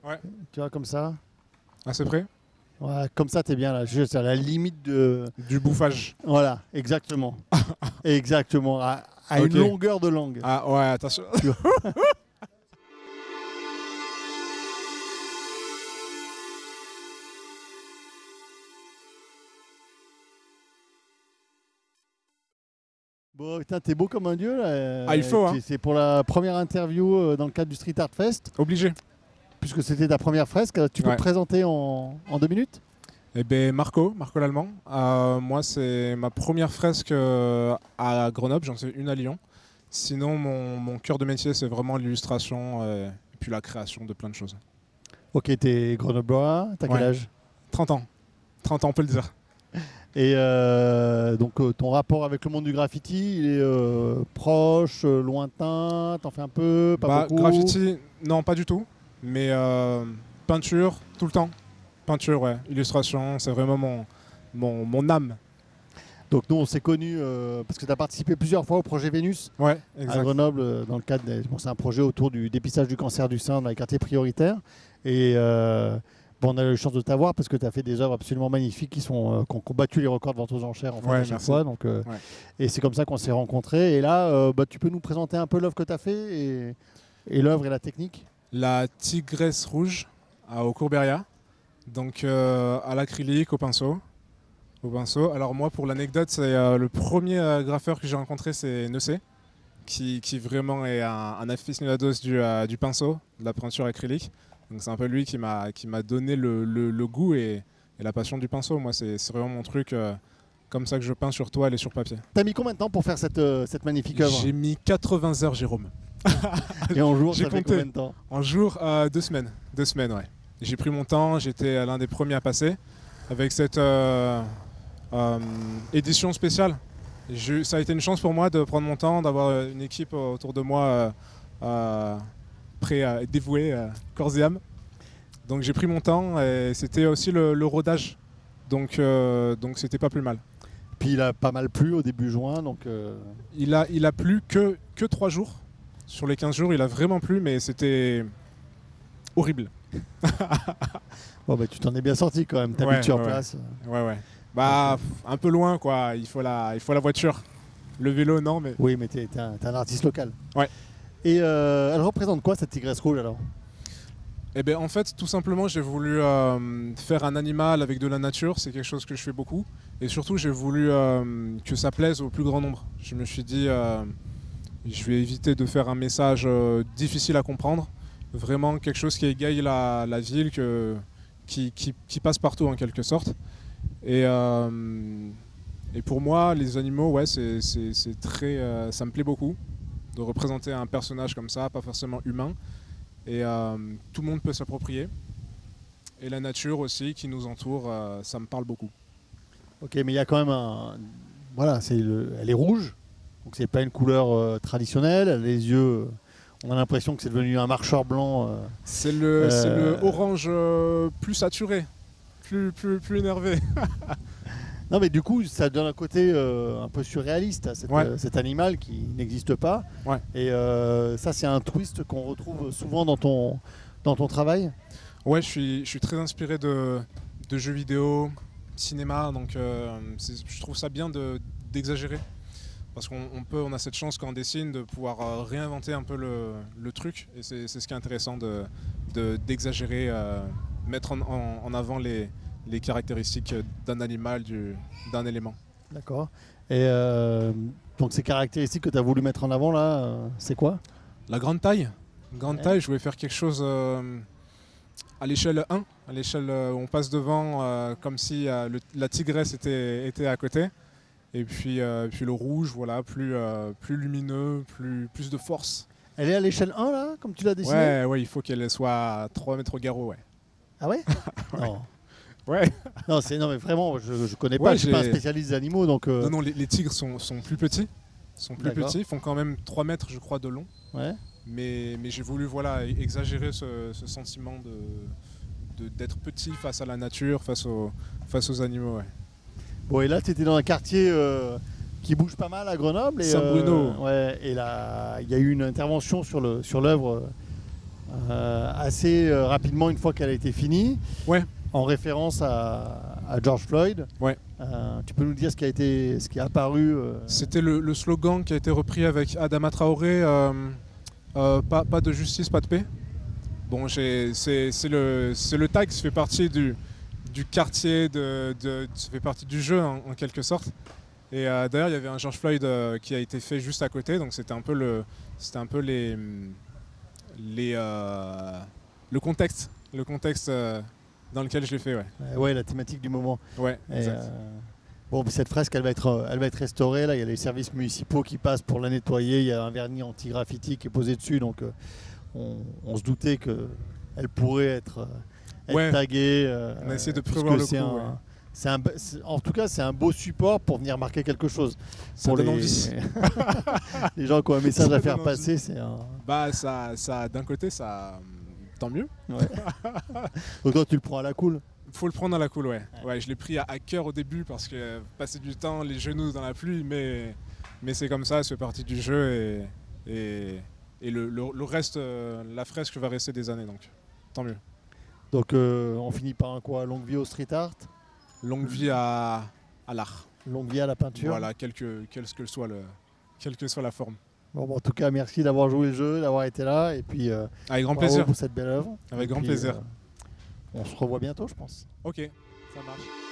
Ouais. Tu vois, comme ça. Ah, c'est prêt? Ouais, comme ça, t'es bien là. Juste à la limite de. Du bouffage. Voilà, exactement. Exactement. À Ok. une longueur de langue. Ah ouais, attention. Tu vois. Bon, putain, t'es beau comme un dieu là. Ah, il faut, hein. C'est pour la première interview dans le cadre du Street Art Fest. Obligé. Puisque c'était ta première fresque, tu peux Ouais. te présenter en 2 minutes? Eh ben Marco l'Allemand. Moi, c'est ma première fresque à Grenoble. J'en fais une à Lyon. Sinon, mon cœur de métier, c'est vraiment l'illustration et puis la création de plein de choses. Ok, t'es grenoblois, t'as quel Ouais. âge? 30 ans. 30 ans, on peut le dire. Et donc ton rapport avec le monde du graffiti, il est proche, lointain, t'en fais un peu, pas beaucoup? Graffiti, non, pas du tout. Mais peinture, tout le temps. Peinture, ouais. Illustration, c'est vraiment mon âme. Donc nous on s'est connus parce que tu as participé plusieurs fois au projet Vénus Ouais, à exact. Grenoble dans le cadre c'est un projet autour du dépistage du cancer du sein dans les quartiers prioritaires. Et on a eu la chance de t'avoir parce que tu as fait des œuvres absolument magnifiques qui ont combattu les records de vente aux enchères en fait, Ouais, à chaque merci. fois. Donc, et c'est comme ça qu'on s'est rencontrés. Et là, tu peux nous présenter un peu l'œuvre que tu as fait et l'œuvre et la technique? La tigresse rouge au Courberia. Donc à l'acrylique, au pinceau. Alors moi, pour l'anecdote, c'est le premier graffeur que j'ai rencontré, c'est Nocé, qui vraiment est un aficionados du pinceau, de la peinture acrylique. Donc c'est un peu lui qui m'a donné le goût et la passion du pinceau. Moi, c'est vraiment mon truc, comme ça que je peins sur toile et sur papier. T'as mis combien de temps pour faire cette magnifique œuvre? J'ai mis 80 heures, Jérôme. Et en jour, j'ai ça fait compté. combien de temps? En jour, 2 semaines. 2 semaines, ouais. J'ai pris mon temps, j'étais l'un des premiers à passer avec cette édition spéciale. Ça a été une chance pour moi de prendre mon temps, d'avoir une équipe autour de moi prêt, dévouée, corps et âme. Donc j'ai pris mon temps et c'était aussi le rodage. Donc c'était pas plus mal. Puis il a pas mal plu au début juin, donc... Il a plu que 3 jours. Sur les 15 jours, il a vraiment plu, mais c'était horrible. Bon, tu t'en es bien sorti quand même, t'habites sur place. Ouais. Un peu loin, quoi. Il faut la voiture. Le vélo, non, mais... Oui, mais t'es un artiste local. Ouais. Et elle représente quoi, cette tigresse rouge, alors? Eh bien, en fait, tout simplement, j'ai voulu faire un animal avec de la nature. C'est quelque chose que je fais beaucoup. Et surtout, j'ai voulu que ça plaise au plus grand nombre. Je me suis dit, je vais éviter de faire un message difficile à comprendre. Vraiment quelque chose qui égaye la ville, qui passe partout en quelque sorte. Et pour moi, les animaux, ouais, c'est très, ça me plaît beaucoup de représenter un personnage comme ça, pas forcément humain. Et tout le monde peut s'approprier. Et la nature aussi qui nous entoure, ça me parle beaucoup. Ok, mais il y a quand même Voilà, elle est rouge, donc c'est pas une couleur traditionnelle. Elle a les yeux, on a l'impression que c'est devenu un marcheur blanc. C'est le orange plus saturé, plus énervé. Non, mais du coup, ça donne un côté un peu surréaliste à cet animal qui n'existe pas. Ouais. Et ça, c'est un twist qu'on retrouve souvent dans ton travail. Ouais, je suis très inspiré de jeux vidéo, cinéma, donc je trouve ça bien d'exagérer. Parce qu'on a cette chance quand on dessine de pouvoir réinventer un peu le truc. Et c'est ce qui est intéressant d'exagérer, mettre en avant les caractéristiques d'un animal, d'un élément. D'accord. Et donc ces caractéristiques que tu as voulu mettre en avant là, c'est quoi? La grande taille. Taille, je voulais faire quelque chose à l'échelle 1, à l'échelle où on passe devant comme si la tigresse était à côté. Et puis le rouge, voilà, plus lumineux, plus de force. Elle est à l'échelle 1 là, comme tu l'as dessiné? Ouais, il faut qu'elle soit à 3 mètres au garrot, ouais. Ah ouais? Ouais. Non. Ouais. Non, mais vraiment, je connais pas, je suis pas un spécialiste des animaux. Donc, Non, les tigres sont plus petits. Ils font quand même 3 mètres, je crois, de long. Ouais. Mais j'ai voulu exagérer ce sentiment d'être petit face à la nature, face aux animaux. Ouais. Bon, et là, tu étais dans un quartier qui bouge pas mal à Grenoble. Saint-Bruno. Ouais, et là, il y a eu une intervention sur l'œuvre assez rapidement une fois qu'elle a été finie. Ouais. En référence à George Floyd. Ouais. Tu peux nous dire ce qui est apparu C'était le slogan qui a été repris avec Adama Traoré, pas de justice, pas de paix. Bon, c'est le tag, ça fait partie du quartier, ça fait partie du jeu en quelque sorte. Et d'ailleurs, il y avait un George Floyd qui a été fait juste à côté, donc c'était un peu le contexte dans lequel je l'ai fait, ouais. Ouais, la thématique du moment. Ouais, exact. Bon, cette fresque, elle va être restaurée. Là, il y a les services municipaux qui passent pour la nettoyer. Il y a un vernis anti-graffiti qui est posé dessus, donc on se doutait qu'elle pourrait être taguée. On a essayé de prévoir le coup. En tout cas, c'est un beau support pour venir marquer quelque chose. Ça pour donne envie. les gens qui ont un message à faire passer, c'est un... Bah, ça, d'un côté, ça... Tant mieux. Ouais. Donc toi, tu le prends à la cool. Faut le prendre à la cool, ouais. Ouais, je l'ai pris à cœur au début parce que passer du temps, les genoux dans la pluie, mais c'est comme ça, c'est partie du jeu et le reste, la fresque va rester des années, donc tant mieux. Donc on finit par un quoi? Longue vie au street art? Longue vie à l'art. Longue vie à la peinture? Voilà, quelle que soit la forme. Bon, en tout cas, merci d'avoir joué le jeu, d'avoir été là, et puis avec grand plaisir pour cette belle œuvre. Avec grand puis, plaisir. On se revoit bientôt, je pense. Ok, ça marche.